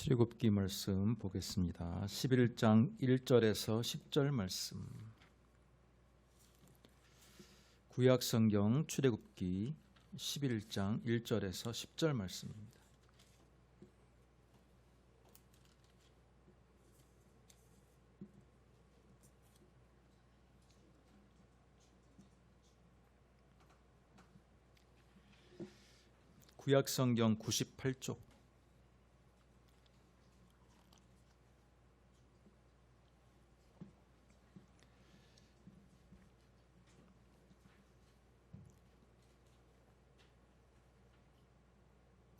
출애굽기 말씀 보겠습니다. 11장 1절에서 10절 말씀. 구약 성경 출애굽기 11장 1절에서 10절 말씀입니다. 구약 성경 98쪽.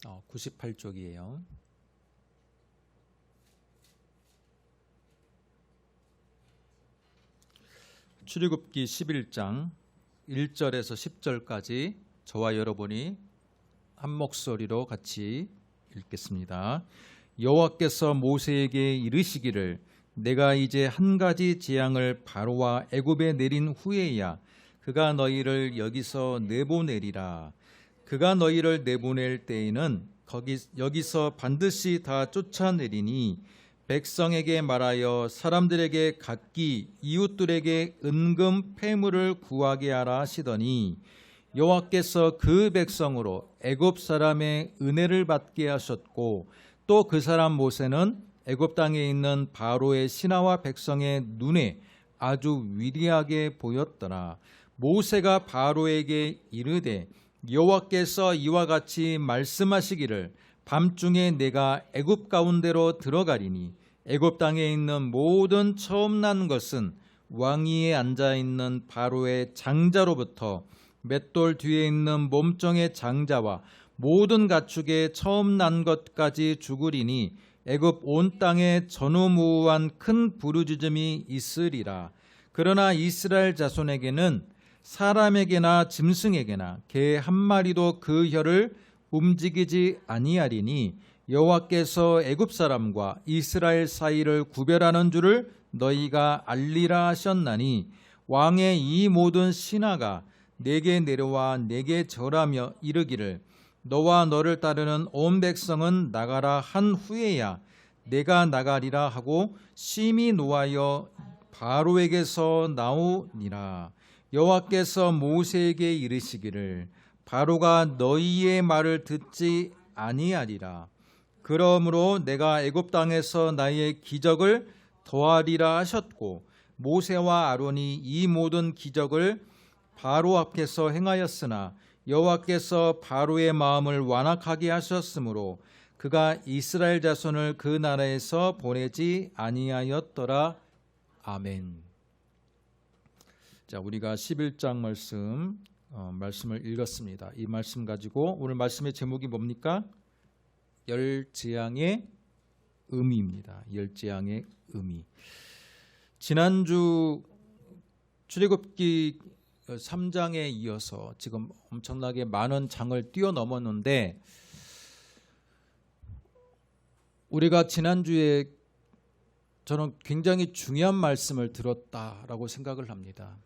어, 98쪽이에요. 출애굽기 11장 1절에서 10절까지 저와 여러분이 한 목소리로 같이 읽겠습니다. 여호와께서 모세에게 이르시기를 내가 이제 한 가지 재앙을 바로와 애굽에 내린 후에야 그가 너희를 여기서 내보내리라. 그가 너희를 내보낼 때에는 여기서 반드시 다 쫓아내리니 백성에게 말하여 사람들에게 각기 이웃들에게 은금 패물을 구하게 하라 하시더니 여호와께서 그 백성으로 애굽 사람의 은혜를 받게 하셨고 또 그 사람 모세는 애굽 땅에 있는 바로의 신하와 백성의 눈에 아주 위대하게 보였더라. 모세가 바로에게 이르되 여호와께서 이와 같이 말씀하시기를 밤중에 내가 애굽 가운데로 들어가리니 애굽 땅에 있는 모든 처음 난 것은 왕위에 앉아 있는 바로의 장자로부터 맷돌 뒤에 있는 몸종의 장자와 모든 가축의 처음 난 것까지 죽으리니 애굽 온 땅에 전우무후한 큰 부르짖음이 있으리라. 그러나 이스라엘 자손에게는 사람에게나 짐승에게나 개 한 마리도 그 혀를 움직이지 아니하리니 여호와께서 애굽 사람과 이스라엘 사이를 구별하는 줄을 너희가 알리라 하셨나니 왕의 이 모든 신하가 내게 내려와 내게 절하며 이르기를 너와 너를 따르는 온 백성은 나가라 한 후에야 내가 나가리라 하고 심히 노하여 바로에게서 나오니라. 여호와께서 모세에게 이르시기를 바로가 너희의 말을 듣지 아니하리라. 그러므로 내가 애굽 땅에서 나의 기적을 더하리라 하셨고 모세와 아론이 이 모든 기적을 바로 앞에서 행하였으나 여호와께서 바로의 마음을 완악하게 하셨으므로 그가 이스라엘 자손을 그 나라에서 보내지 아니하였더라. 아멘. 자, 우리가 11장 말씀을 읽었습니다. 이 말씀 가지고 오늘 말씀의 제목이 뭡니까? 열 재앙의 의미입니다. 열 재앙의 의미. 지난주 출애굽기 3장에 이어서 지금 엄청나게 많은 장을 뛰어넘었는데 우리가 지난주에 저는 굉장히 중요한 말씀을 들었다라고 생각을 합니다.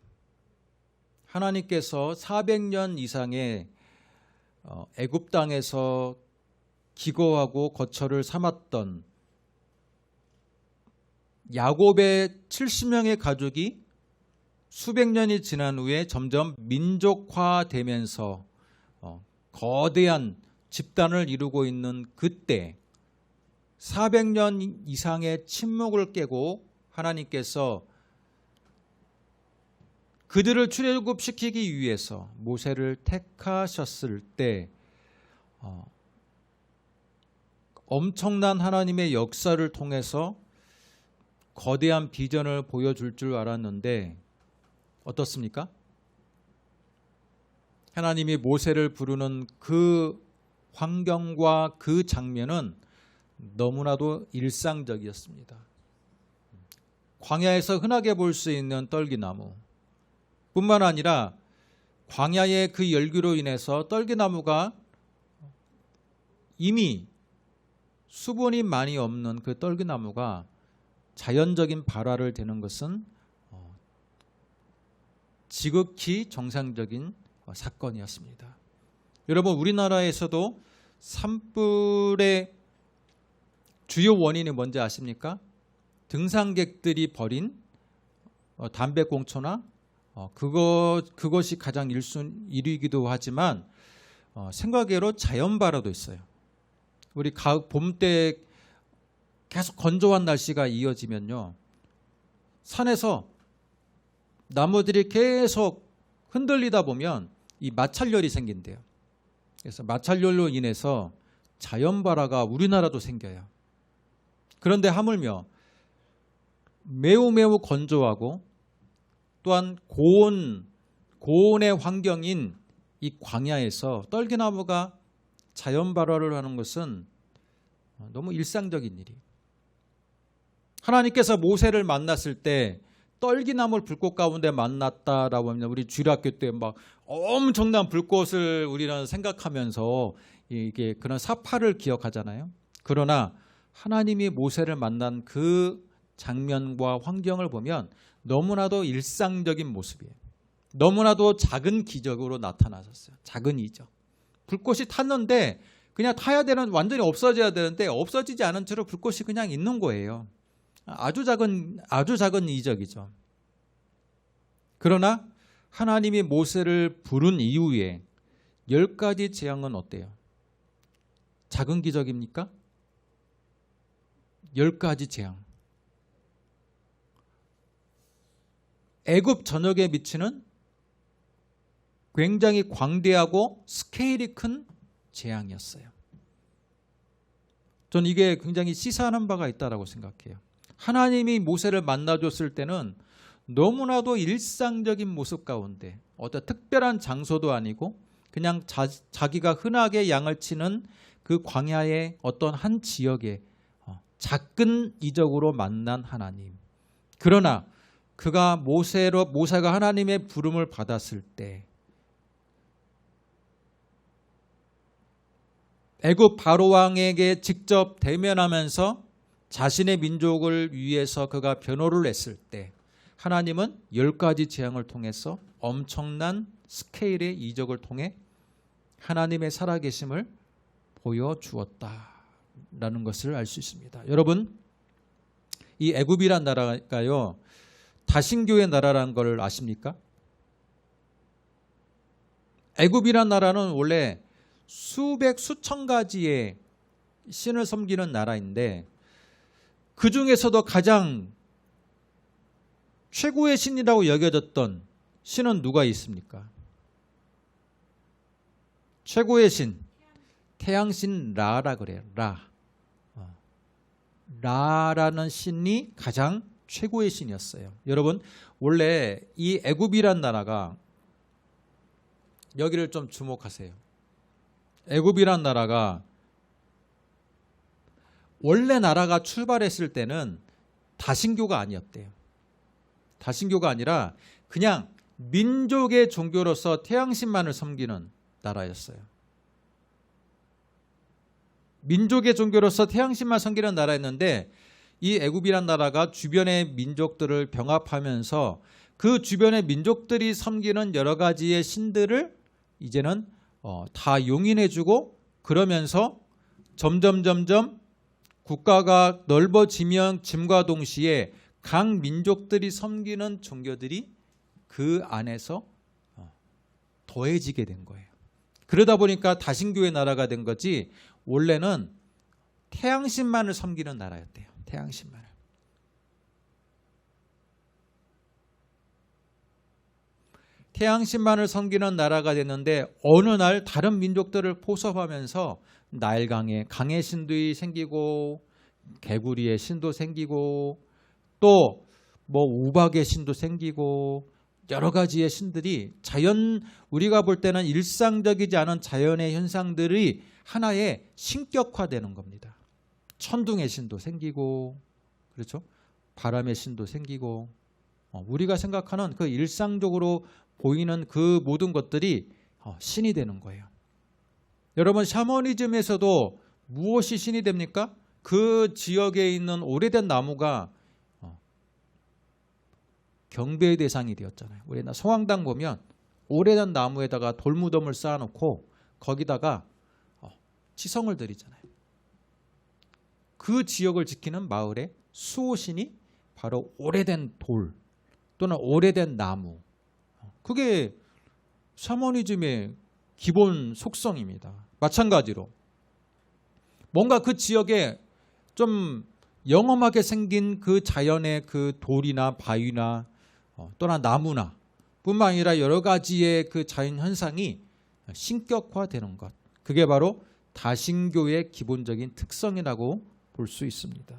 하나님께서 400년 이상의 애굽 땅에서 기거하고 거처를 삼았던 야곱의 70명의 가족이 수백 년이 지난 후에 점점 민족화되면서 거대한 집단을 이루고 있는 그때 400년 이상의 침묵을 깨고 하나님께서 그들을 출애굽시키기 위해서 모세를 택하셨을 때 엄청난 하나님의 역사를 통해서 거대한 비전을 보여줄 줄 알았는데 어떻습니까? 하나님이 모세를 부르는 그 환경과 그 장면은 너무나도 일상적이었습니다. 광야에서 흔하게 볼 수 있는 떨기나무 뿐만 아니라 광야의 그 열기로 인해서 떨기나무가 이미 수분이 많이 없는 그 떨기나무가 자연적인 발화를 되는 것은 지극히 정상적인 사건이었습니다. 여러분, 우리나라에서도 산불의 주요 원인이 뭔지 아십니까? 등산객들이 벌인 담배꽁초나 그것이 가장 1위이기도 하지만 생각외로 자연발화도 있어요. 우리 봄 때 계속 건조한 날씨가 이어지면요, 산에서 나무들이 계속 흔들리다 보면 이 마찰열이 생긴대요. 그래서 마찰열로 인해서 자연발화가 우리나라도 생겨요. 그런데 하물며 매우 건조하고 또한 고온의 환경인 이 광야에서 떨기나무가 자연발화를 하는 것은 너무 일상적인 일이에요. 하나님께서 모세를 만났을 때 떨기나무를 불꽃 가운데 만났다라고 하면 우리 주일학교 때 막 엄청난 불꽃을 우리는 생각하면서 이게 그런 사파를 기억하잖아요. 그러나 하나님이 모세를 만난 그 장면과 환경을 보면 너무나도 일상적인 모습이에요. 너무나도 작은 기적으로 나타나셨어요. 작은 이적. 불꽃이 탔는데 그냥 타야 되는, 완전히 없어져야 되는데 없어지지 않은 채로 불꽃이 그냥 있는 거예요. 아주 작은 이적이죠. 그러나 하나님이 모세를 부른 이후에 10가지 재앙은 어때요? 작은 기적입니까? 10가지 재앙. 애굽 전역에 미치는 굉장히 광대하고 스케일이 큰 재앙이었어요. 전 이게 굉장히 시사하는 바가 있다고 생각해요. 하나님이 모세를 만나줬을 때는 너무나도 일상적인 모습 가운데 어떤 특별한 장소도 아니고 그냥 자기가 흔하게 양을 치는 그 광야의 어떤 한 지역에 작은 이적으로 만난 하나님. 그러나 그가 모세가 하나님의 부름을 받았을 때 애굽 바로 왕에게 직접 대면하면서 자신의 민족을 위해서 그가 변호를 했을 때 하나님은 10가지 재앙을 통해서 엄청난 스케일의 이적을 통해 하나님의 살아계심을 보여주었다라는 것을 알 수 있습니다. 여러분, 이 애굽이란 나라가요, 다신교의 나라라는 걸 아십니까? 애굽이란 나라는 원래 수천 가지의 신을 섬기는 나라인데 그 중에서도 가장 최고의 신이라고 여겨졌던 신은 누가 있습니까? 최고의 신, 태양신 라라 그래요. 라라는 신이 가장 최고의 신이었어요. 여러분, 원래 이 애굽이란 나라가, 여기를 좀 주목하세요. 애굽이란 나라가 원래 나라가 출발했을 때는 다신교가 아니었대요. 다신교가 아니라 그냥 민족의 종교로서 태양신만을 섬기는 나라였어요. 민족의 종교로서 태양신만 섬기는 나라였는데 이 애굽이란 나라가 주변의 민족들을 병합하면서 그 주변의 민족들이 섬기는 여러 가지의 신들을 이제는 다 용인해주고, 그러면서 점점 국가가 넓어짐과 동시에 각 민족들이 섬기는 종교들이 그 안에서 더해지게 된 거예요. 그러다 보니까 다신교의 나라가 된 거지 원래는 태양신만을 섬기는 나라였대요. 태양신만을. 태양신만을 섬기는 나라가 됐는데 어느 날 다른 민족들을 포섭하면서 나일강에 강의 신들이 생기고 개구리의 신도 생기고 또 우박의 신도 생기고 여러 가지의 신들이 우리가 볼 때는 일상적이지 않은 자연의 현상들이 하나의 신격화되는 겁니다. 천둥의 신도 생기고, 그렇죠? 바람의 신도 생기고, 우리가 생각하는 그 일상적으로 보이는 그 모든 것들이 신이 되는 거예요. 여러분, 샤머니즘에서도 무엇이 신이 됩니까? 그 지역에 있는 오래된 나무가 경배의 대상이 되었잖아요. 우리나 성황당 보면 오래된 나무에다가 돌무덤을 쌓아놓고 거기다가 치성을 드리잖아요. 그 지역을 지키는 마을의 수호신이 바로 오래된 돌 또는 오래된 나무. 그게 샤머니즘의 기본 속성입니다. 마찬가지로 뭔가 그 지역에 좀 영험하게 생긴 그 자연의 그 돌이나 바위나 또는 나무나 뿐만 아니라 여러 가지의 그 자연 현상이 신격화되는 것. 그게 바로 다신교의 기본적인 특성이라고 볼 수 있습니다.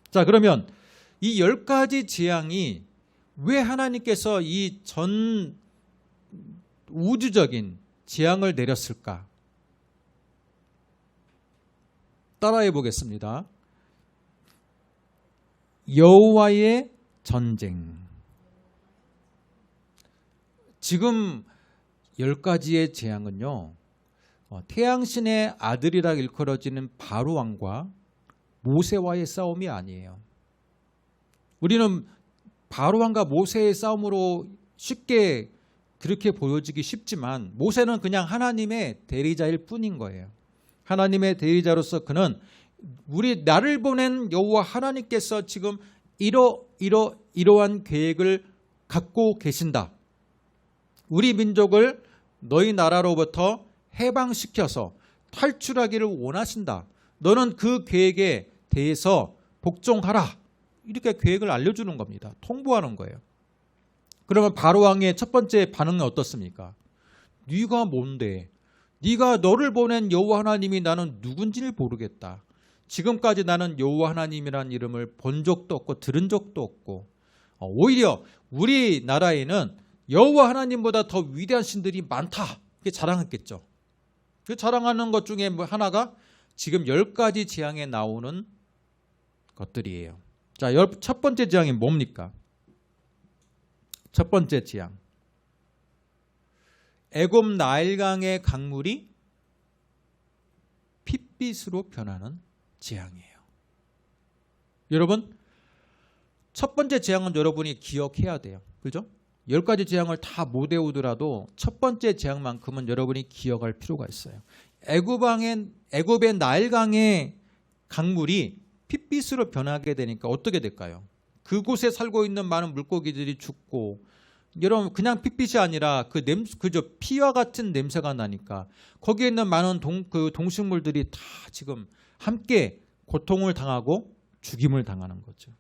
자, 그러면 이 10가지 재앙이 왜 하나님께서 이 전 우주적인 재앙을 내렸을까? 따라해 보겠습니다. 여호와의 전쟁. 지금 10가지의 재앙은요, 태양신의 아들이라 일컬어지는 바로 왕과 모세와의 싸움이 아니에요. 우리는 바로 왕과 모세의 싸움으로 쉽게 그렇게 보여지기 쉽지만 모세는 그냥 하나님의 대리자일 뿐인 거예요. 하나님의 대리자로서 그는 나를 보낸 여호와 하나님께서 지금 이러한 계획을 갖고 계신다. 우리 민족을 너희 나라로부터 해방시켜서 탈출하기를 원하신다. 너는 그 계획에 대해서 복종하라. 이렇게 계획을 알려주는 겁니다. 통보하는 거예요. 그러면 바로 왕의 첫 번째 반응은 어떻습니까? 네가 뭔데? 네가 너를 보낸 여호와 하나님이 나는 누군지를 모르겠다. 지금까지 나는 여호와 하나님이라는 이름을 본 적도 없고 들은 적도 없고 오히려 우리나라에는 여호와 하나님보다 더 위대한 신들이 많다. 이렇게 자랑했겠죠. 그 자랑하는 것 중에 하나가 지금 10가지 재앙에 나오는 것들이에요. 자, 첫 번째 재앙이 뭡니까? 첫 번째 재앙. 애굽 나일강의 강물이 핏빛으로 변하는 재앙이에요. 여러분, 첫 번째 재앙은 여러분이 기억해야 돼요. 그죠? 10가지 재앙을 다 못 외우더라도 첫 번째 재앙만큼은 여러분이 기억할 필요가 있어요. 애굽의 나일강의 강물이 핏빛으로 변하게 되니까 어떻게 될까요? 그곳에 살고 있는 많은 물고기들이 죽고, 여러분 그냥 핏빛이 아니라 그저 피와 같은 냄새가 나니까 거기에 있는 많은 동식물들이 다 지금 함께 고통을 당하고 죽임을 당하는 거죠.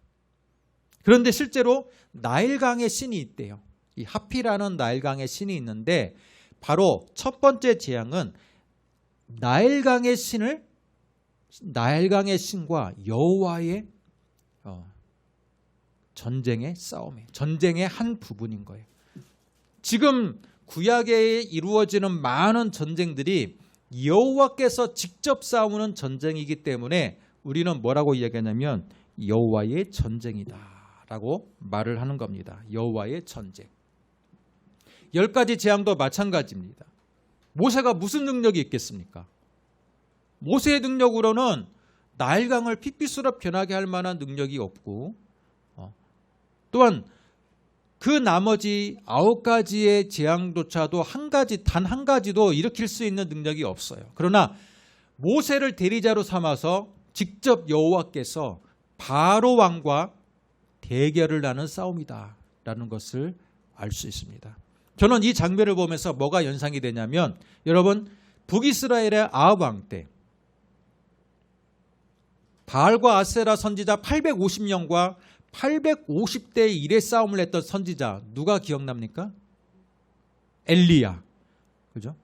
그런데 실제로 나일강의 신이 있대요. 이 하피라는 나일강의 신이 있는데 바로 첫 번째 재앙은 나일강의 신과 여호와의 전쟁의 싸움이에요. 전쟁의 한 부분인 거예요. 지금 구약에 이루어지는 많은 전쟁들이 여호와께서 직접 싸우는 전쟁이기 때문에 우리는 뭐라고 이야기하냐면 여호와의 전쟁이다라고 말을 하는 겁니다. 여호와의 전쟁. 10가지 재앙도 마찬가지입니다. 모세가 무슨 능력이 있겠습니까? 모세의 능력으로는 나일강을 핏빛으로 변하게 할 만한 능력이 없고, 또한 그 나머지 9가지의 재앙조차도 단 한 가지도 일으킬 수 있는 능력이 없어요. 그러나 모세를 대리자로 삼아서 직접 여호와께서 바로 왕과 대결을 하는 싸움이다라는 것을 알 수 있습니다. 저는 이 장면을 보면서 뭐가 연상이 되냐면, 여러분 북이스라엘의 아합 왕 때 바알과 아세라 선지자 850명과 850대 1의 싸움을 했던 선지자 누가 기억납니까? 엘리야. 그죠?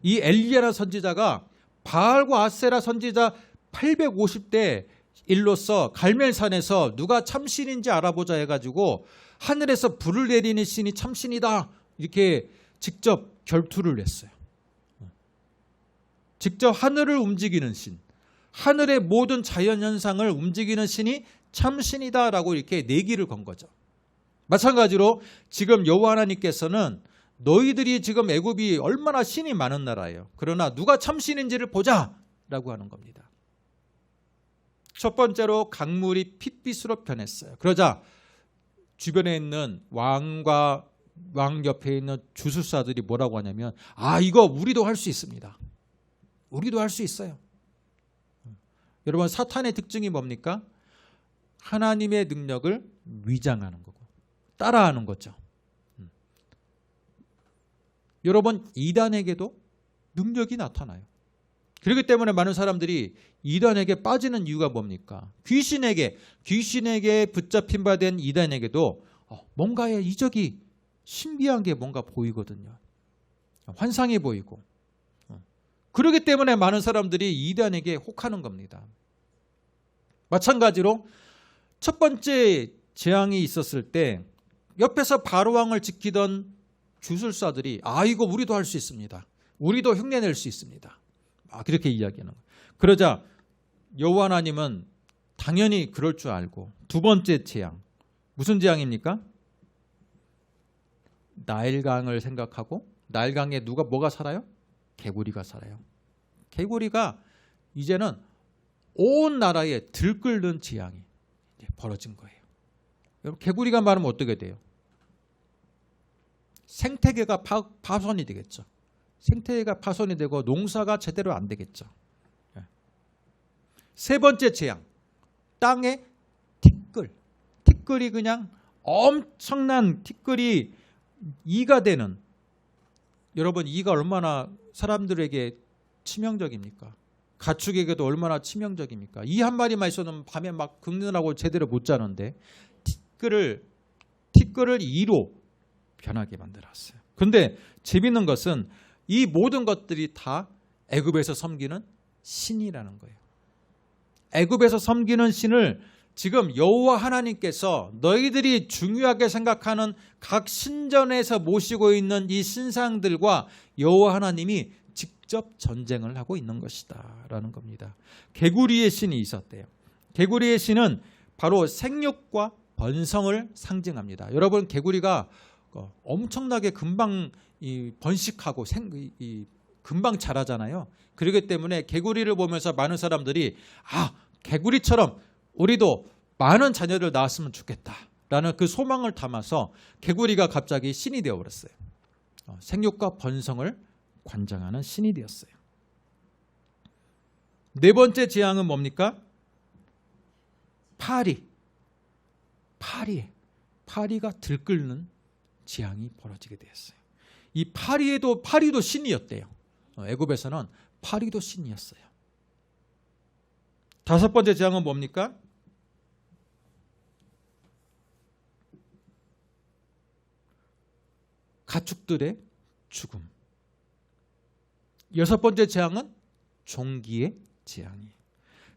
이 엘리야라는 선지자가 바알과 아세라 선지자 850대 1로서 갈멜산에서 누가 참신인지 알아보자 해가지고 하늘에서 불을 내리는 신이 참신이다 이렇게 직접 결투를 했어요. 직접 하늘을 움직이는 신, 하늘의 모든 자연현상을 움직이는 신이 참신이다라고 이렇게 내기를 건 거죠. 마찬가지로 지금 여호와 하나님께서는 너희들이 지금 애굽이 얼마나 신이 많은 나라예요. 그러나 누가 참신인지를 보자라고 하는 겁니다. 첫 번째로 강물이 핏빛으로 변했어요. 그러자 주변에 있는 왕과 왕 옆에 있는 주술사들이 뭐라고 하냐면, 이거 우리도 할 수 있습니다. 우리도 할 수 있어요. 여러분 사탄의 특징이 뭡니까? 하나님의 능력을 위장하는 거고 따라하는 거죠. 여러분 이단에게도 능력이 나타나요. 그렇기 때문에 많은 사람들이 이단에게 빠지는 이유가 뭡니까? 귀신에게 붙잡힌 바 된 이단에게도 뭔가의 이적이 신비한 게 뭔가 보이거든요. 환상이 보이고. 그렇기 때문에 많은 사람들이 이단에게 혹하는 겁니다. 마찬가지로 첫 번째 재앙이 있었을 때 옆에서 바로왕을 지키던 주술사들이 이거 우리도 할 수 있습니다. 우리도 흉내낼 수 있습니다. 그렇게 이야기하는 거예요. 그러자 여호와 하나님은 당연히 그럴 줄 알고 두 번째 재앙. 무슨 재앙입니까? 나일강을 생각하고 나일강에 뭐가 살아요? 개구리가 살아요. 개구리가 이제는 온 나라에 들끓는 재앙이 벌어진 거예요. 여러분 개구리가 말하면 어떻게 돼요? 생태계가 파손이 되겠죠. 생태계가 파손이 되고 농사가 제대로 안 되겠죠. 세 번째 재앙, 땅에 티끌이 그냥 엄청난 티끌이 이가 되는. 여러분 이가 얼마나 사람들에게 치명적입니까? 가축에게도 얼마나 치명적입니까? 이 한 마리만 있어도 밤에 막 긁느라고 제대로 못 자는데 티끌을 이로 변하게 만들었어요. 그런데 재밌는 것은 이 모든 것들이 다 애굽에서 섬기는 신이라는 거예요. 애굽에서 섬기는 신을 지금 여호와 하나님께서 너희들이 중요하게 생각하는 각 신전에서 모시고 있는 이 신상들과 여호와 하나님이 직접 전쟁을 하고 있는 것이다 라는 겁니다. 개구리의 신이 있었대요. 개구리의 신은 바로 생육과 번성을 상징합니다. 여러분 개구리가 엄청나게 금방 번식하고 금방 자라잖아요. 그렇기 때문에 개구리를 보면서 많은 사람들이 개구리처럼 우리도 많은 자녀를 낳았으면 좋겠다라는 그 소망을 담아서 개구리가 갑자기 신이 되어버렸어요. 생육과 번성을 관장하는 신이 되었어요. 네 번째 재앙은 뭡니까? 파리가 들끓는 재앙이 벌어지게 되었어요. 이 파리도 신이었대요. 애굽에서는 파리도 신이었어요. 다섯 번째 재앙은 뭡니까? 가축들의 죽음. 여섯 번째 재앙은 종기의 재앙이에요.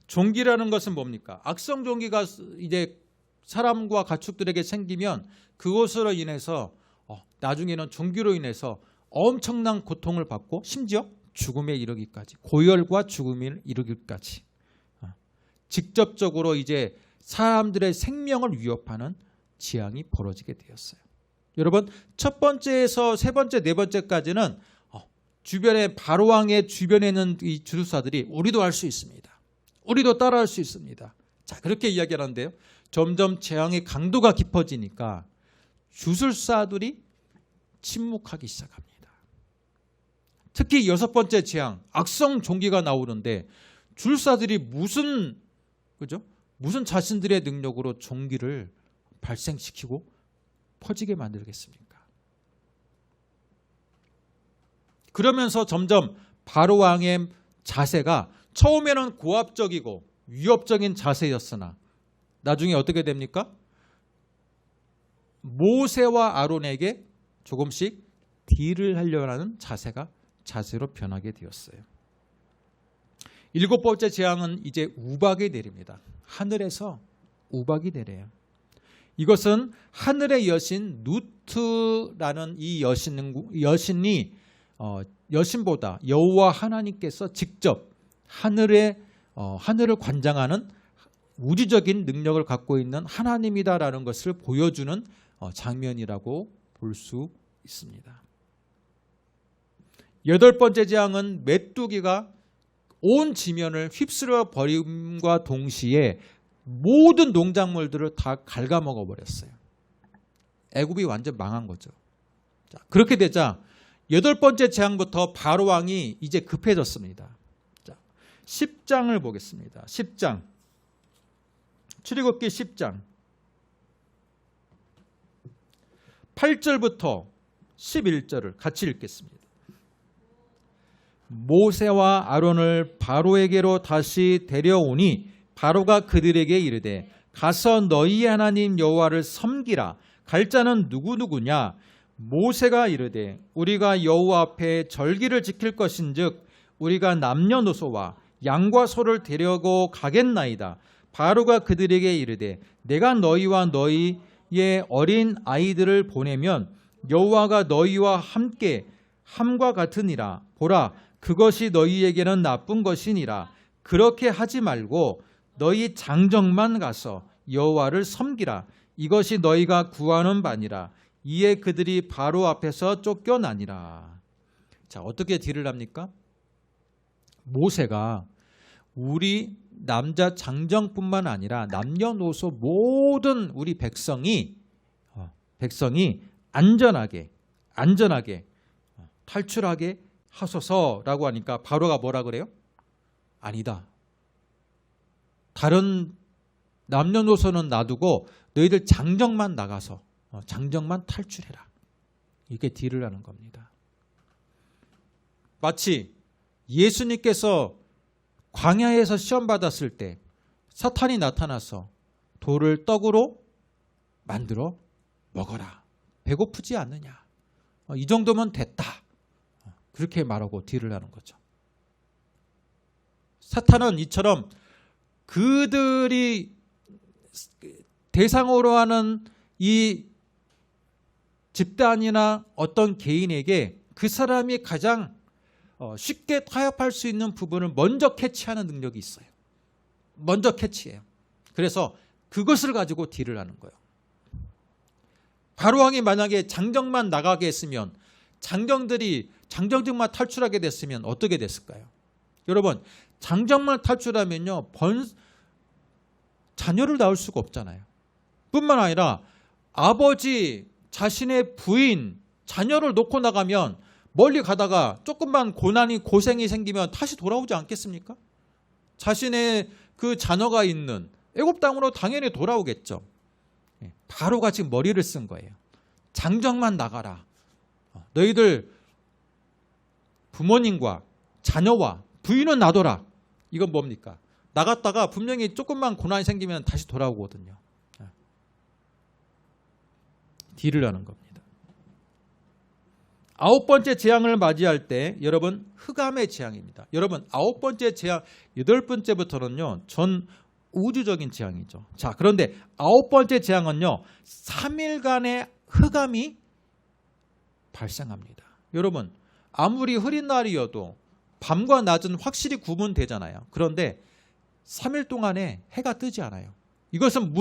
종기라는 것은 뭡니까? 악성 종기가 이제 사람과 가축들에게 생기면 그것으로 인해서 나중에는 종기로 인해서 엄청난 고통을 받고 심지어 죽음에 이르기까지, 고열과 죽음에 이르기까지 직접적으로 이제 사람들의 생명을 위협하는 재앙이 벌어지게 되었어요. 여러분 첫 번째에서 세 번째, 네 번째까지는 주변에 바로왕의 주변에 있는 이 주술사들이 우리도 할 수 있습니다. 우리도 따라할 수 있습니다. 자 그렇게 이야기하는데요. 점점 재앙의 강도가 깊어지니까 주술사들이 침묵하기 시작합니다. 특히 여섯 번째 재앙, 악성 종기가 나오는데 주술사들이 무슨 자신들의 능력으로 종기를 발생시키고 퍼지게 만들겠습니까? 그러면서 점점 바로왕의 자세가 처음에는 고압적이고 위협적인 자세였으나 나중에 어떻게 됩니까? 모세와 아론에게 조금씩 딜을 하려고 하는 자세로 변하게 되었어요. 일곱 번째 재앙은 이제 우박이 내립니다. 하늘에서 우박이 내려요. 이것은 하늘의 여신 누트라는 이 여신보다 여호와 하나님께서 직접 하늘을 관장하는 우주적인 능력을 갖고 있는 하나님이다라는 것을 보여주는 장면이라고 볼 수 있습니다. 여덟 번째 재앙은 메뚜기가 온 지면을 휩쓸어 버림과 동시에 모든 농작물들을 다 갉아먹어 버렸어요. 애굽이 완전 망한 거죠. 자, 그렇게 되자 여덟 번째 재앙부터 바로왕이 이제 급해졌습니다. 자, 10장을 보겠습니다. 10장. 출애굽기 10장 8절부터 11절을 같이 읽겠습니다. 모세와 아론을 바로에게로 다시 데려오니 바로가 그들에게 이르되 가서 너희 하나님 여호와를 섬기라. 갈 자는 누구누구냐? 모세가 이르되 우리가 여호와 앞에 절기를 지킬 것인즉 우리가 남녀노소와 양과 소를 데려고 가겠나이다. 바로가 그들에게 이르되 내가 너희와 너희의 어린 아이들을 보내면 여호와가 너희와 함께 함과 같으니라. 보라, 그것이 너희에게는 나쁜 것이니라. 그렇게 하지 말고 너희 장정만 가서 여호와를 섬기라. 이것이 너희가 구하는 바니라. 이에 그들이 바로 앞에서 쫓겨나니라. 자, 어떻게 딜을 합니까? 모세가 우리 남자 장정뿐만 아니라 남녀노소 모든 우리 백성이 안전하게 탈출하게 하소서라고 하니까 바로가 뭐라 그래요? 아니다. 다른 남녀노소는 놔두고 너희들 장정만 나가서 장정만 탈출해라. 이렇게 딜을 하는 겁니다. 마치 예수님께서 광야에서 시험 받았을 때 사탄이 나타나서 돌을 떡으로 만들어 먹어라. 배고프지 않느냐. 이 정도면 됐다. 그렇게 말하고 딜을 하는 거죠. 사탄은 이처럼 그들이 대상으로 하는 이 집단이나 어떤 개인에게 그 사람이 가장 쉽게 타협할 수 있는 부분을 먼저 캐치하는 능력이 있어요. 먼저 캐치해요. 그래서 그것을 가지고 딜을 하는 거예요. 바로왕이 만약에 장정만 나가게 했으면 장정들만 탈출하게 됐으면 어떻게 됐을까요? 여러분, 장정만 탈출하면요 자녀를 낳을 수가 없잖아요. 뿐만 아니라 아버지, 자신의 부인, 자녀를 놓고 나가면 멀리 가다가 조금만 고생이 생기면 다시 돌아오지 않겠습니까? 자신의 그 자녀가 있는 애굽 땅으로 당연히 돌아오겠죠. 바로가 지금 머리를 쓴 거예요. 장정만 나가라. 너희들 부모님과 자녀와 부인은 놔둬라. 이건 뭡니까? 나갔다가 분명히 조금만 고난이 생기면 다시 돌아오거든요. 딜을 하는 겁니다. 9번째 재앙을 맞이할 때 여러분 흑암의 재앙입니다. 여러분 9번째 재앙, 8번째부터는요 전 우주적인 재앙이죠. 자, 그런데 9번째 재앙은요 3일간의 흑암이 발생합니다. 여러분 아무리 흐린 날이어도 밤과 낮은 확실히 구분되잖아요. 그런데 3일 동안에 해가 뜨지 않아요. 이것은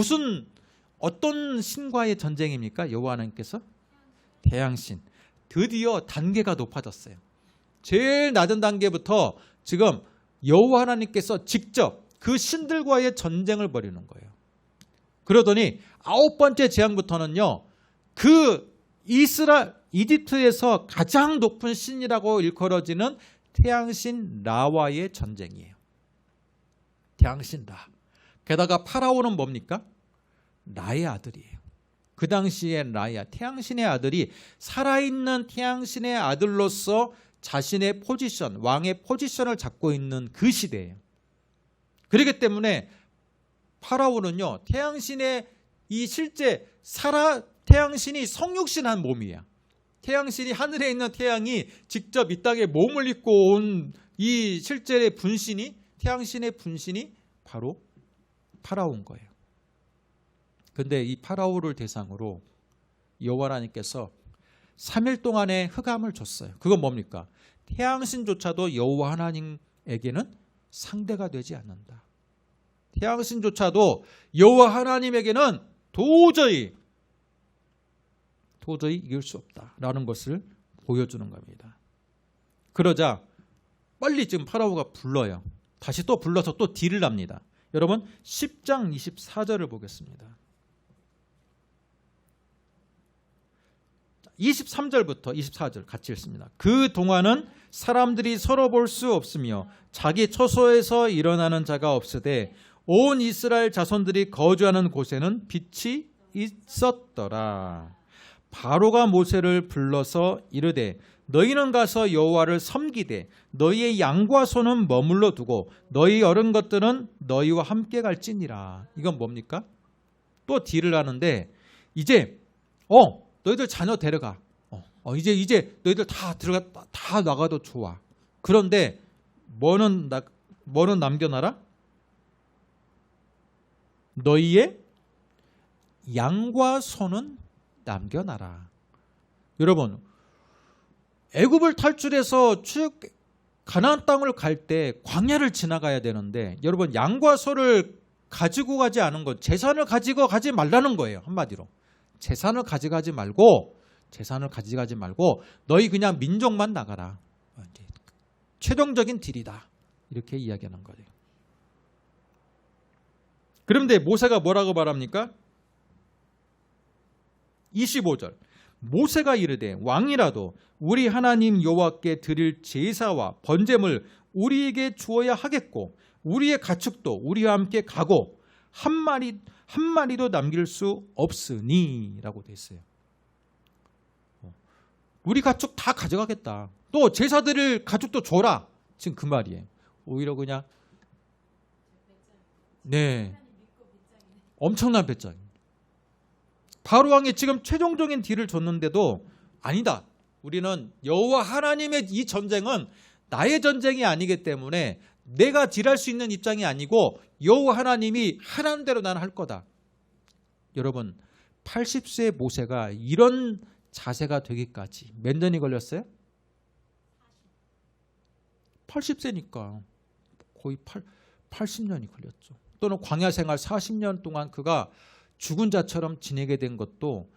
어떤 신과의 전쟁입니까? 여호와 하나님께서 태양신. 드디어 단계가 높아졌어요. 제일 낮은 단계부터 지금 여호와 하나님께서 직접 그 신들과의 전쟁을 벌이는 거예요. 그러더니 9번째 재앙부터는요. 그 이집트에서 가장 높은 신이라고 일컬어지는 태양신 라와의 전쟁이에요. 태양신 라. 게다가 파라오는 뭡니까? 라의 아들이에요. 그 당시에 라야, 태양신의 아들이 살아있는 태양신의 아들로서 자신의 포지션, 왕의 포지션을 잡고 있는 그 시대예요. 그렇기 때문에 파라오는요, 태양신의 이 실제 태양신이 성육신한 몸이야. 태양신이 하늘에 있는 태양이 직접 이 땅에 몸을 입고 온 이 실제의 분신이, 태양신의 분신이 바로 파라오인 거예요. 근데 이 파라오를 대상으로 여호와 하나님께서 3일 동안의 흑암을 줬어요. 그건 뭡니까? 태양신조차도 여호와 하나님에게는 상대가 되지 않는다. 태양신조차도 여호와 하나님에게는 도저히 이길 수 없다라는 것을 보여주는 겁니다. 그러자 빨리 지금 파라오가 불러요. 다시 또 불러서 또 딜을 합니다. 여러분 10장 24절을 보겠습니다. 23절부터 24절 같이 읽습니다. 그 동안은 사람들이 서로 볼 수 없으며 자기 처소에서 일어나는 자가 없으되 온 이스라엘 자손들이 거주하는 곳에는 빛이 있었더라. 바로가 모세를 불러서 이르되 너희는 가서 여호와를 섬기되 너희의 양과 소는 머물러 두고 너희 어른 것들은 너희와 함께 갈지니라. 이건 뭡니까? 또 딜을 하는데 이제 너희들 자녀 데려가. 이제 너희들 다 나가도 좋아. 그런데 뭐는 남겨놔라? 너희의 양과 소는 남겨놔라. 여러분, 애굽을 탈출해서 쭉 가나안 땅을 갈 때 광야를 지나가야 되는데 여러분 양과 소를 가지고 가지 않은 것, 재산을 가지고 가지 말라는 거예요. 한마디로 재산을 가져가지 말고 너희 그냥 민족만 나가라. 최종적인 딜이다. 이렇게 이야기하는 거예요. 그런데 모세가 뭐라고 말합니까? 25절 모세가 이르되 왕이라도 우리 하나님 여호와께 드릴 제사와 번제물 우리에게 주어야 하겠고 우리의 가축도 우리와 함께 가고 한 마리도 남길 수 없으니 라고 돼 있어요. 우리 가축 다 가져가겠다. 또 제사 드릴 가축도 줘라. 지금 그 말이에요. 오히려 그냥 엄청난 배짱. 바로 왕이 지금 최종적인 딜을 줬는데도 아니다. 우리는 여호와 하나님의 이 전쟁은 나의 전쟁이 아니기 때문에 내가 딜할 수 있는 입장이 아니고 여호와 하나님이 하라는 대로 나는 할 거다. 여러분 80세 모세가 이런 자세가 되기까지 몇 년이 걸렸어요? 80세니까 거의 80년이 걸렸죠. 또는 광야 생활 40년 동안 그가 죽은 자처럼 지내게 된 것도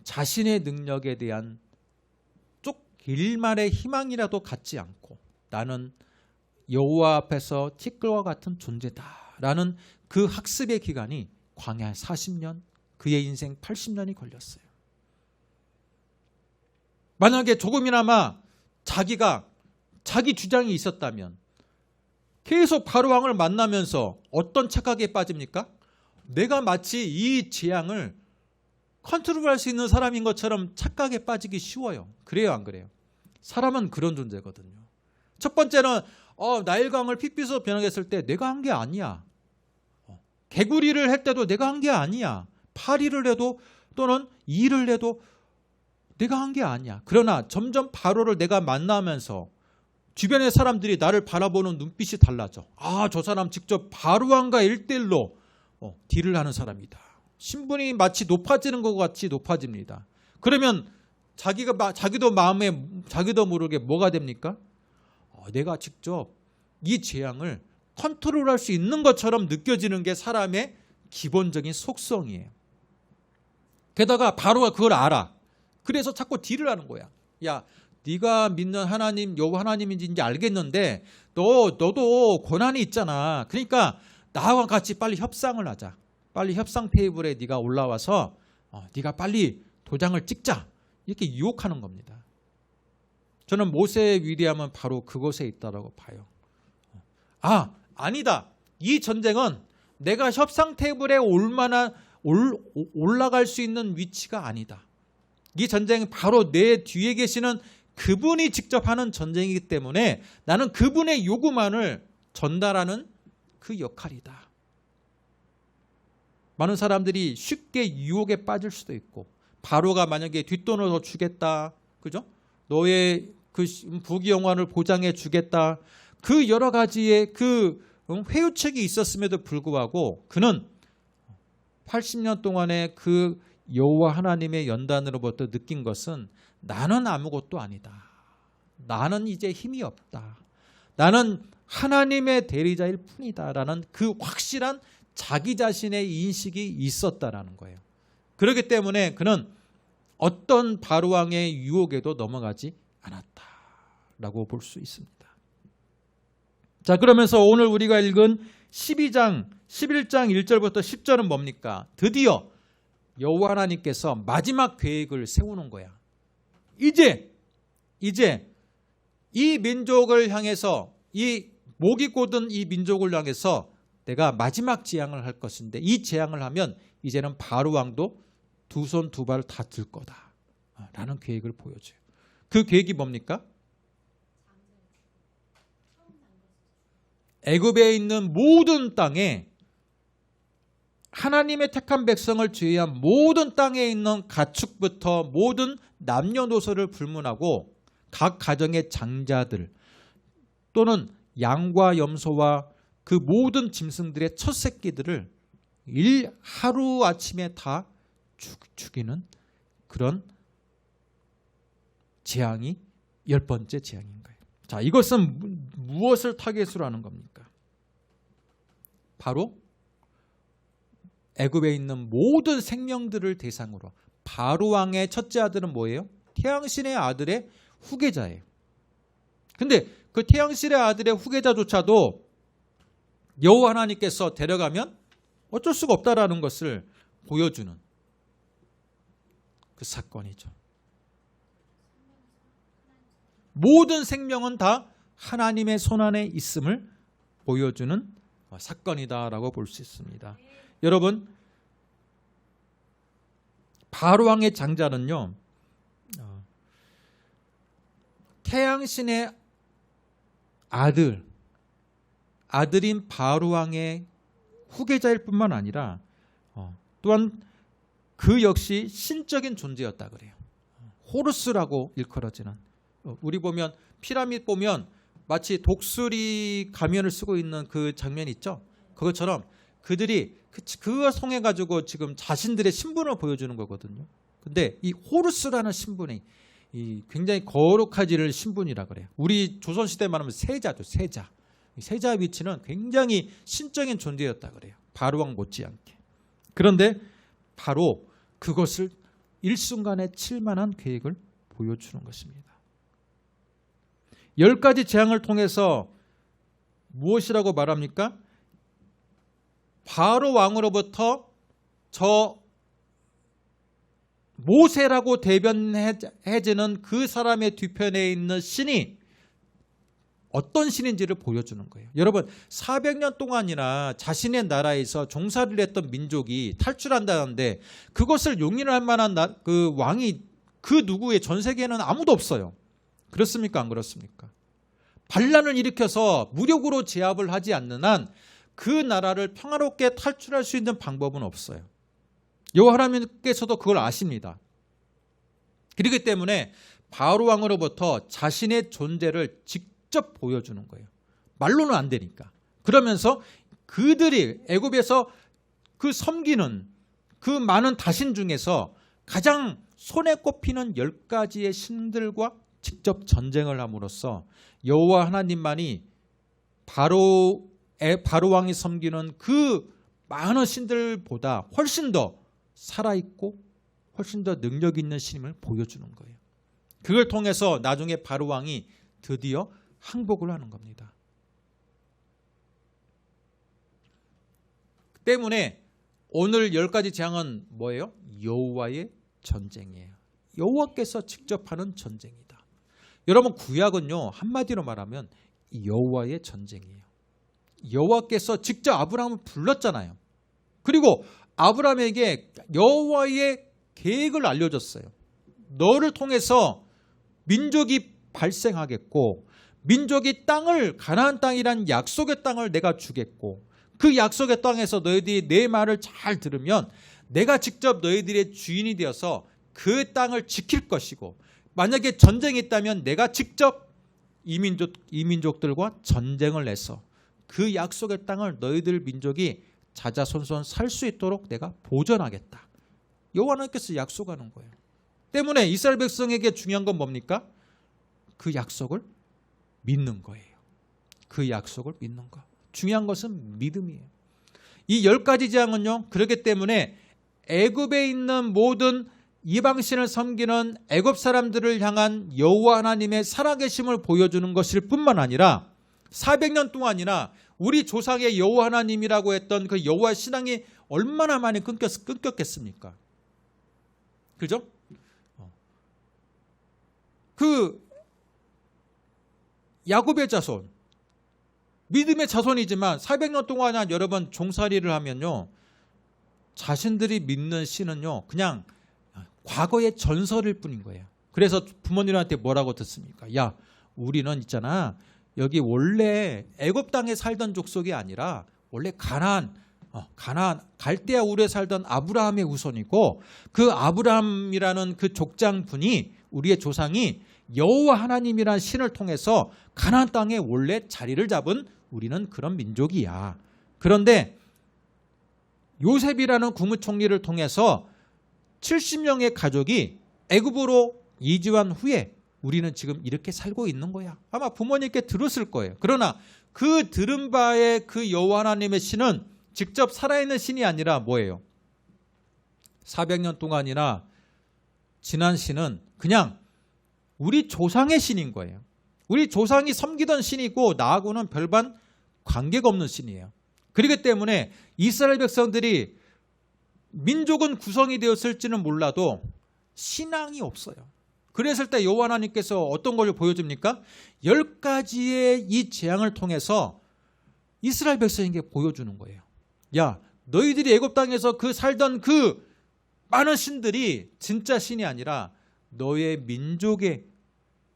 자신의 능력에 대한 쪽 일말의 희망이라도 갖지 않고 나는 여호와 앞에서 티끌과 같은 존재다라는 그 학습의 기간이 광야 40년, 그의 인생 80년이 걸렸어요. 만약에 조금이나마 자기 주장이 있었다면 계속 바로 왕을 만나면서 어떤 착각에 빠집니까? 내가 마치 이 재앙을 컨트롤할 수 있는 사람인 것처럼 착각에 빠지기 쉬워요. 그래요, 안 그래요? 사람은 그런 존재거든요. 첫 번째는 나일강을 핏빛으로 변하게 했을 때 내가 한 게 아니야. 개구리를 할 때도 내가 한 게 아니야. 파리를 해도 또는 일을 해도 내가 한 게 아니야. 그러나 점점 바로를 내가 만나면서 주변의 사람들이 나를 바라보는 눈빛이 달라져. 저 사람 직접 바로왕과 1대1로 딜을 하는 사람이다. 신분이 마치 높아지는 것 같이 높아집니다. 그러면 자기도 모르게 뭐가 됩니까? 내가 직접 이 재앙을 컨트롤할 수 있는 것처럼 느껴지는 게 사람의 기본적인 속성이에요. 게다가 바로가 그걸 알아. 그래서 자꾸 딜을 하는 거야. 야, 네가 믿는 하나님, 여호와 하나님인지 이제 알겠는데 너도 권한이 있잖아. 그러니까 나와 같이 빨리 협상을 하자. 빨리 협상 테이블에 네가 올라와서 네가 빨리 도장을 찍자. 이렇게 유혹하는 겁니다. 저는 모세의 위대함은 바로 그곳에 있다고 봐요. 아니다. 이 전쟁은 내가 협상 테이블에 올라갈 수 있는 위치가 아니다. 이 전쟁은 바로 내 뒤에 계시는 그분이 직접 하는 전쟁이기 때문에 나는 그분의 요구만을 전달하는 그 역할이다. 많은 사람들이 쉽게 유혹에 빠질 수도 있고 바로가 만약에 뒷돈을 더 주겠다. 그죠? 너의 그 부귀영화를 보장해 주겠다. 그 여러 가지의 그 회유책이 있었음에도 불구하고 그는 80년 동안의 그 여호와 하나님의 연단으로부터 느낀 것은 나는 아무것도 아니다. 나는 이제 힘이 없다. 나는 하나님의 대리자일 뿐이다. 라는 그 확실한 자기 자신의 인식이 있었다라는 거예요. 그렇기 때문에 그는 어떤 바로왕의 유혹에도 넘어가지 않았다라고 볼 수 있습니다. 자, 그러면서 오늘 우리가 읽은 11장 1절부터 10절은 뭡니까? 드디어 여호와 하나님께서 마지막 계획을 세우는 거야. 이제 이 민족을 향해서, 이 목이 곧은 이 민족을 향해서 내가 마지막 재앙을 할 것인데, 이 재앙을 하면 이제는 바로 왕도 두 손 두 발 다 들 거다 라는 계획을 보여줘요. 그 계획이 뭡니까? 애굽에 있는 모든 땅에, 하나님의 택한 백성을 제외한 모든 땅에 있는 가축부터 모든 남녀노소를 불문하고 각 가정의 장자들 또는 양과 염소와 그 모든 짐승들의 첫 새끼들을 하루아침에 다 죽이는 그런 재앙이 10번째 재앙인 거예요. 자, 이것은 무엇을 타겟으로 하는 겁니까? 바로 애굽에 있는 모든 생명들을 대상으로. 바로 왕의 첫째 아들은 뭐예요? 태양신의 아들의 후계자예요. 근데 그 태양신의 아들의 후계자조차도 여호와 하나님께서 데려가면 어쩔 수가 없다라는 것을 보여주는 그 사건이죠. 모든 생명은 다 하나님의 손안에 있음을 보여주는 사건이다라고 볼 수 있습니다. 여러분, 바로 왕의 장자는요, 태양신의 아들인 바로 왕의 후계자일 뿐만 아니라 또한 그 역시 신적인 존재였다 그래요. 호루스라고 일컬어지는, 우리 보면 피라미드 보면 마치 독수리 가면을 쓰고 있는 그 장면 있죠. 그것처럼 그들이 그걸 통해 가지고 지금 자신들의 신분을 보여주는 거거든요. 근데 이 호루스라는 신분이 굉장히 거룩하지를 신분이라 그래요. 우리 조선시대 말하면 세자죠. 세자 위치는 굉장히 신적인 존재였다 그래요. 바로왕 못지않게. 그런데 바로 그것을 일순간에 칠 만한 계획을 보여주는 것입니다. 10가지 재앙을 통해서 무엇이라고 말합니까? 바로 왕으로부터 저 모세라고 대변해지는 그 사람의 뒤편에 있는 신이 어떤 신인지를 보여주는 거예요. 여러분, 400년 동안이나 자신의 나라에서 종살이를 했던 민족이 탈출한다는데 그것을 용인할 만한 그 왕이 그 누구의 전 세계에는 아무도 없어요. 그렇습니까? 안 그렇습니까? 반란을 일으켜서 무력으로 제압을 하지 않는 한 그 나라를 평화롭게 탈출할 수 있는 방법은 없어요. 여호와 하나님께서도 그걸 아십니다. 그렇기 때문에 바로 왕으로부터 자신의 존재를 직접 보여주는 거예요. 말로는 안 되니까. 그러면서 그들이 애굽에서 그 섬기는 그 많은 다신 중에서 가장 손에 꼽히는 10가지의 신들과 직접 전쟁을 함으로써 여호와 하나님만이 바로 왕이 섬기는 그 많은 신들보다 훨씬 더 살아있고 훨씬 더 능력 있는 신임을 보여주는 거예요. 그걸 통해서 나중에 바로 왕이 드디어 항복을 하는 겁니다. 때문에 오늘 10가지 재앙은 뭐예요? 여호와의 전쟁이에요. 여호와께서 직접 하는 전쟁이다. 여러분, 구약은요, 한마디로 말하면 여호와의 전쟁이에요. 여호와께서 직접 아브라함을 불렀잖아요. 그리고 아브라함에게 여호와의 계획을 알려줬어요. 너를 통해서 민족이 발생하겠고 민족이 땅을, 가나안 땅이란 약속의 땅을 내가 주겠고 그 약속의 땅에서 너희들이 내 말을 잘 들으면 내가 직접 너희들의 주인이 되어서 그 땅을 지킬 것이고, 만약에 전쟁이 있다면 내가 직접 이민족들과 전쟁을 해서 그 약속의 땅을 너희들 민족이 자자손손 살 수 있도록 내가 보전하겠다. 여호와 하나님께서 약속하는 거예요. 때문에 이스라엘 백성에게 중요한 건 뭡니까? 그 약속을 믿는 거예요. 그 약속을 믿는 거. 중요한 것은 믿음이에요. 이 10가지 재앙은요, 그렇기 때문에 애굽에 있는 모든 이방신을 섬기는 애굽 사람들을 향한 여호와 하나님의 살아계심을 보여주는 것일 뿐만 아니라 400년 동안이나 우리 조상의 여호와 하나님이라고 했던 그 여호와 신앙이 얼마나 많이 끊겼겠습니까? 그죠? 그 야곱의 자손, 믿음의 자손이지만 400년 동안 여러 번 종살이를 하면요, 자신들이 믿는 신은요 그냥 과거의 전설일 뿐인 거예요. 그래서 부모님한테 뭐라고 듣습니까? 야, 우리는 있잖아, 여기 원래 애굽 땅에 살던 족속이 아니라 원래 가나안 갈대아 우르에 살던 아브라함의 후손이고, 그 아브라함이라는 그 족장분이, 우리의 조상이 여호와 하나님이라는 신을 통해서 가나안 땅에 원래 자리를 잡은 우리는 그런 민족이야. 그런데 요셉이라는 국무총리를 통해서 70명의 가족이 애굽으로 이주한 후에 우리는 지금 이렇게 살고 있는 거야. 아마 부모님께 들었을 거예요. 그러나 그 들은 바의 그 여호와 하나님의 신은 직접 살아있는 신이 아니라 뭐예요? 400년 동안이나 지난 신은 그냥 우리 조상의 신인 거예요. 우리 조상이 섬기던 신이고 나하고는 별반 관계가 없는 신이에요. 그렇기 때문에 이스라엘 백성들이 민족은 구성이 되었을지는 몰라도 신앙이 없어요. 그랬을 때 여호와 하나님께서 어떤 걸 보여줍니까? 10가지의 이 재앙을 통해서 이스라엘 백성에게 보여주는 거예요. 야, 너희들이 애굽 땅에서 그 살던 그 많은 신들이 진짜 신이 아니라 너의 민족의,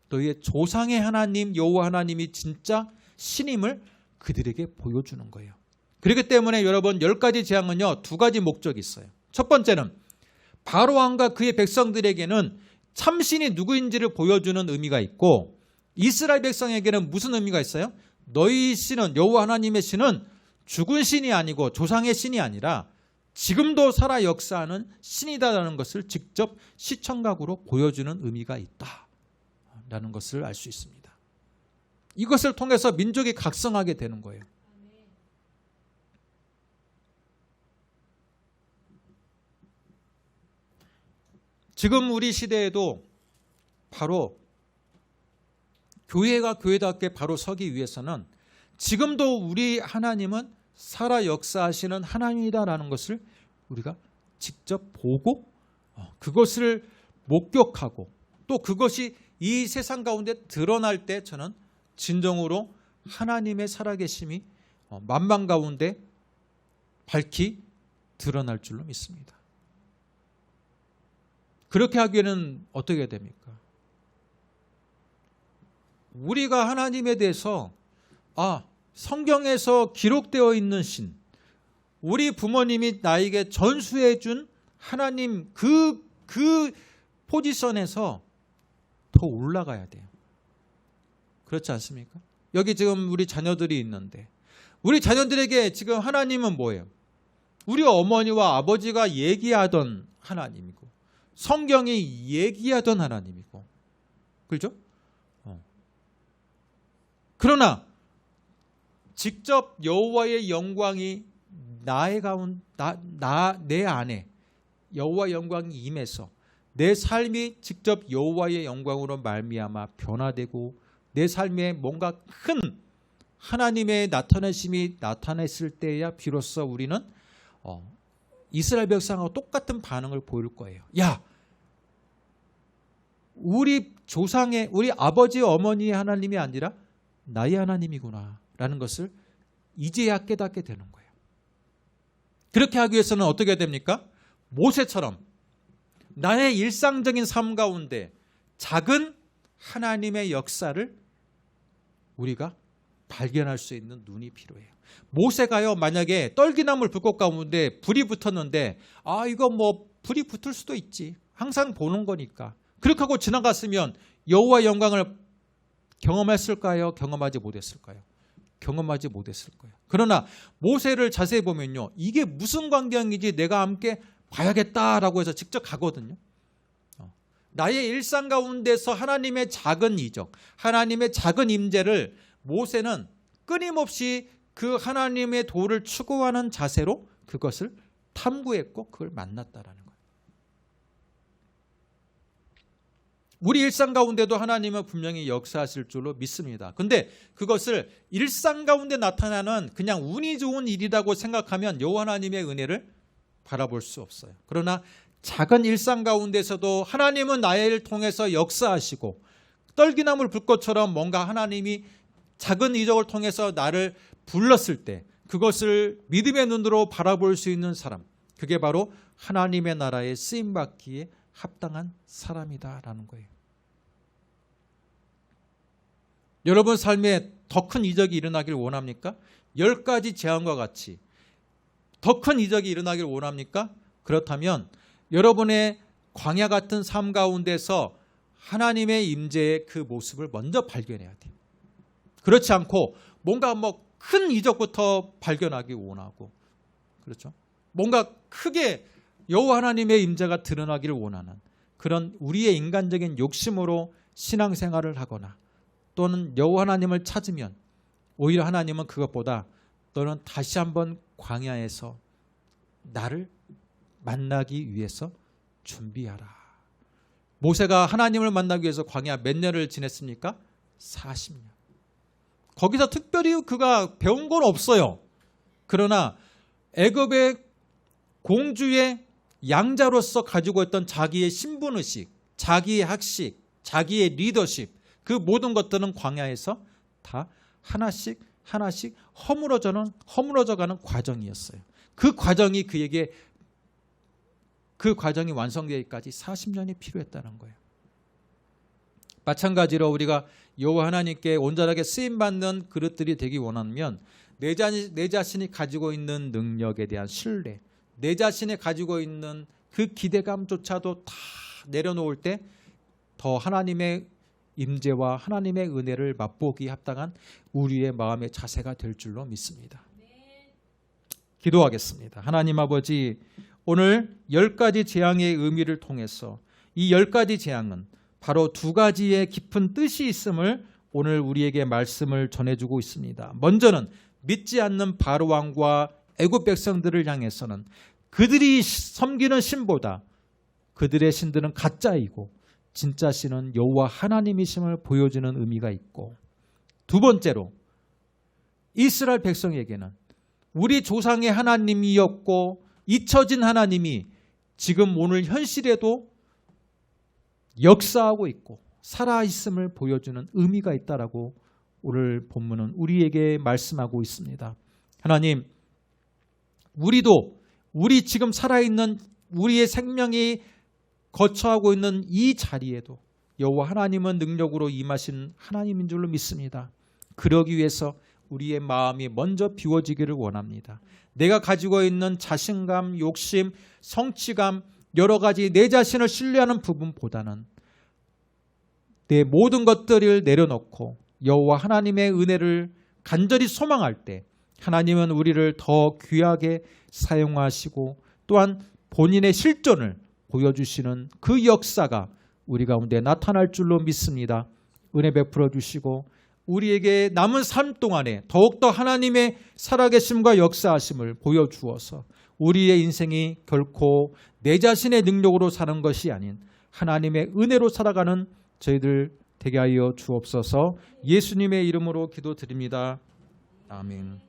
너의 조상의 하나님 여호와 하나님이 진짜 신임을 그들에게 보여주는 거예요. 그렇기 때문에 여러분, 10가지 재앙은요 2가지 목적이 있어요. 첫 번째는 바로 왕과 그의 백성들에게는 참신이 누구인지를 보여주는 의미가 있고, 이스라엘 백성에게는 무슨 의미가 있어요? 너희 신은, 여호와 하나님의 신은 죽은 신이 아니고 조상의 신이 아니라 지금도 살아 역사하는 신이다라는 것을 직접 시청각으로 보여주는 의미가 있다라는 것을 알 수 있습니다. 이것을 통해서 민족이 각성하게 되는 거예요. 지금 우리 시대에도 바로 교회가 교회답게 바로 서기 위해서는 지금도 우리 하나님은 살아 역사하시는 하나님이다라는 것을 우리가 직접 보고 그것을 목격하고 또 그것이 이 세상 가운데 드러날 때 저는 진정으로 하나님의 살아계심이 만방 가운데 밝히 드러날 줄로 믿습니다. 그렇게 하기에는 어떻게 됩니까? 우리가 하나님에 대해서 성경에서 기록되어 있는 신, 우리 부모님이 나에게 전수해 준 하나님 그 포지션에서 더 올라가야 돼요. 그렇지 않습니까? 여기 지금 우리 자녀들이 있는데 우리 자녀들에게 지금 하나님은 뭐예요? 우리 어머니와 아버지가 얘기하던 하나님이고 성경이 얘기하던 하나님이고, 그렇죠? 그러나 직접 여호와의 영광이 내 안에 여호와의 영광이 임해서 내 삶이 직접 여호와의 영광으로 말미암아 변화되고 내 삶에 뭔가 큰 하나님의 나타내심이 나타냈을 때야 비로소 우리는 이스라엘 백성하고 똑같은 반응을 보일 거예요. 야, 우리 조상의, 우리 아버지 어머니의 하나님이 아니라 나의 하나님이구나 라는 것을 이제야 깨닫게 되는 거예요. 그렇게 하기 위해서는 어떻게 해야 됩니까? 모세처럼 나의 일상적인 삶 가운데 작은 하나님의 역사를 우리가 발견할 수 있는 눈이 필요해요. 모세가요, 만약에 떨기나물 불꽃 가운데 불이 붙었는데 이거 뭐 불이 붙을 수도 있지, 항상 보는 거니까, 그렇게 하고 지나갔으면 여호와의 영광을 경험했을까요? 경험하지 못했을까요? 경험하지 못했을 거예요. 그러나 모세를 자세히 보면요, 이게 무슨 광경인지 내가 함께 봐야겠다라고 해서 직접 가거든요. 나의 일상 가운데서 하나님의 작은 이적, 하나님의 작은 임재를 모세는 끊임없이 그 하나님의 도를 추구하는 자세로 그것을 탐구했고 그걸 만났다라는 거예요. 우리 일상 가운데도 하나님은 분명히 역사하실 줄로 믿습니다. 그런데 그것을 일상 가운데 나타나는 그냥 운이 좋은 일이라고 생각하면 여호와 하나님의 은혜를 바라볼 수 없어요. 그러나 작은 일상 가운데서도 하나님은 나를 통해서 역사하시고 떨기나물 불꽃처럼 뭔가 하나님이 작은 이적을 통해서 나를 불렀을 때 그것을 믿음의 눈으로 바라볼 수 있는 사람, 그게 바로 하나님의 나라에 쓰임받기에 합당한 사람이다라는 거예요. 여러분 삶에 더 큰 이적이 일어나길 원합니까? 10가지 재앙과 같이 더 큰 이적이 일어나길 원합니까? 그렇다면 여러분의 광야 같은 삶 가운데서 하나님의 임재의 그 모습을 먼저 발견해야 돼요. 그렇지 않고 뭔가 큰 이적부터 발견하기 원하고, 그렇죠? 뭔가 크게 여호와 하나님의 임재가 드러나기를 원하는 그런 우리의 인간적인 욕심으로 신앙생활을 하거나 또는 여호와 하나님을 찾으면 오히려 하나님은 그것보다 너는 다시 한번 광야에서 나를 만나기 위해서 준비하라. 모세가 하나님을 만나기 위해서 광야 몇 년을 지냈습니까? 40년. 거기서 특별히 그가 배운 건 없어요. 그러나 애굽의 공주의 양자로서 가지고 있던 자기의 신분의식, 자기의 학식, 자기의 리더십, 그 모든 것들은 광야에서 다 하나씩 하나씩 허물어져가는 과정이었어요. 그 과정이 그에게 그 과정이 완성되기까지 40년이 필요했다는 거예요. 마찬가지로 우리가 여호와 하나님께 온전하게 쓰임받는 그릇들이 되기 원하면 내 자신이 가지고 있는 능력에 대한 신뢰, 내 자신이 가지고 있는 그 기대감조차도 다 내려놓을 때 더 하나님의 임재와 하나님의 은혜를 맛보기 합당한 우리의 마음의 자세가 될 줄로 믿습니다. 기도하겠습니다. 하나님 아버지, 오늘 10가지 재앙의 의미를 통해서 이 10가지 재앙은 바로 2가지의 깊은 뜻이 있음을 오늘 우리에게 말씀을 전해주고 있습니다. 먼저는 믿지 않는 바로 왕과 애굽 백성들을 향해서는 그들이 섬기는 신보다 그들의 신들은 가짜이고 진짜 신은 여호와 하나님이심을 보여주는 의미가 있고, 2번째로 이스라엘 백성에게는 우리 조상의 하나님이었고 잊혀진 하나님이 지금 오늘 현실에도 역사하고 있고 살아있음을 보여주는 의미가 있다라고 오늘 본문은 우리에게 말씀하고 있습니다. 하나님, 우리 지금 살아있는 우리의 생명이 거처하고 있는 이 자리에도 여호와 하나님은 능력으로 임하신 하나님인 줄로 믿습니다. 그러기 위해서 우리의 마음이 먼저 비워지기를 원합니다. 내가 가지고 있는 자신감, 욕심, 성취감, 여러 가지 내 자신을 신뢰하는 부분보다는 내 모든 것들을 내려놓고 여호와 하나님의 은혜를 간절히 소망할 때 하나님은 우리를 더 귀하게 사용하시고 또한 본인의 실존을 보여주시는 그 역사가 우리 가운데 나타날 줄로 믿습니다. 은혜 베풀어 주시고 우리에게 남은 삶 동안에 더욱더 하나님의 살아계심과 역사하심을 보여주어서 우리의 인생이 결코 내 자신의 능력으로 사는 것이 아닌 하나님의 은혜로 살아가는 저희들 되게 하여 주옵소서. 예수님의 이름으로 기도드립니다. 아멘.